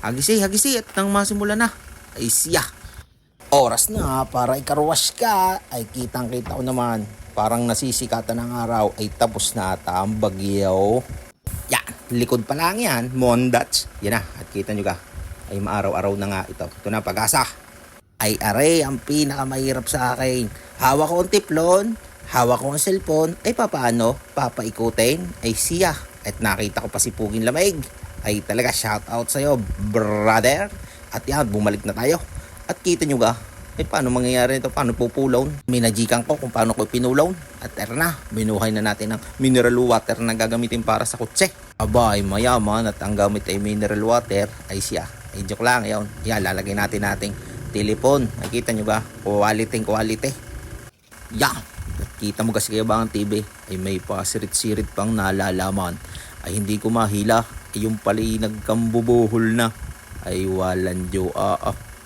Hagisi at nang masimula na. Ay siya. Oras na para ikarwash ka. Ay kitang-kita ko naman. Parang nasisikatan ng araw ay tapos na ata ang bagyo. Yan, likod pa lang yan, Mondats. Yan na, at kita nyo ka. Ay maaraw-araw na nga ito. Ito na pag-asa. Ay are, ang pinakamahirap sa akin. Hawak ko ang tiplon, hawak ko ang cellphone. Ay papaano? Papaikutin? Ay siya. At nakita ko pa si Puging Lamig. Ay talaga shout out sa'yo, brother. At yan, bumalik na tayo. At kita nyo ka, paano mangyayari ito? Paano pupulaw? Minajikan ko kung paano ko pinulaw. At na, binuhay na natin ng mineral water na gagamitin para sa kutse. Aba, ay mayaman at ang gamit ay mineral water. Ay siya. Ay joke lang, yun. Yan, lalagay natin ating telepon. Nakita nyo ba? Quality. Yan. Kita mo kasi kayo ba ang TV? Ay may pasirit-sirit pang nalalaman. Ay hindi ko mahila. Ay yung pala nagkambubuhol na. Ay walang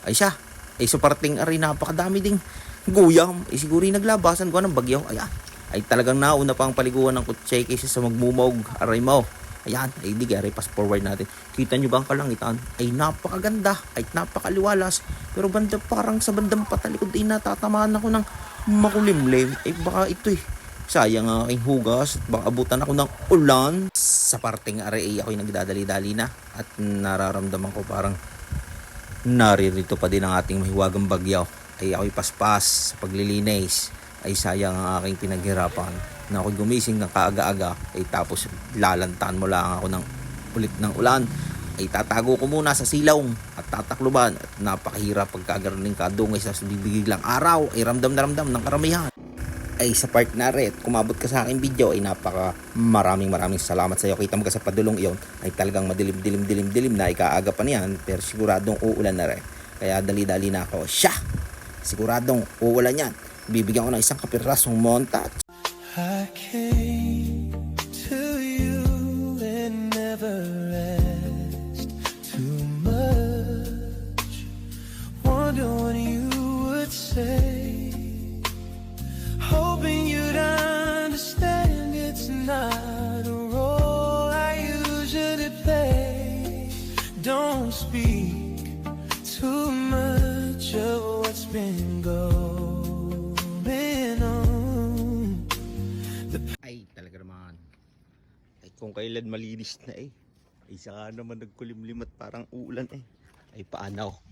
ay siya. Ay sa parting ari napakadami ding guyam. Ay siguro naglabasan ko ng bagyo. Ayan. Ay talagang nauna pang paliguan ng kutse kaysa sa magmumog. Aray mo. Ayan. Ay di gari pass forward natin. Kita nyo ba ang kalangitan? Ay napakaganda. Ay napakaliwalas. Pero banda parang sa bandang patalikod ay natatamaan ako ng makulimlim. Ay baka ito sayang ang aking hugas. Baka abutan ako ng ulan. Sa parting ari ay ako'y nagdadali-dali na. At nararamdaman ko parang naririto pa din ang ating mahiwagang bagyo. Ay ako'y paspas sa paglilinis. Ay sayang ang aking pinaghirapan na ako'y gumising ng kaaga-aga. Ay tapos lalantaan mo lang ako ng ulit ng ulan. Ay tatago ko muna sa silong at tatakluban. At napakahirap pagkagaling kadungay sa bibiglang araw. Ay ramdam na ramdam ng karamihan. Ay sa part na rin, kumabot ka sa aking video, ay maraming salamat sa iyo. Kita mo ka sa padulong iyon, ay talagang madilim na ikaaga pa niyan, pero siguradong uulan na rin. Kaya dali-dali na ako, siguradong uulan yan. Bibigyan ko ng isang kapirasong montage. I came to you and never asked too much. Wonder what you would say. Hoping you'd understand it's not a role I usually play. Don't speak too much of what's been going on. Ay talaga naman. Ay kung kailan malinis na ay saka naman nagkulimlim at parang uulan ay paano?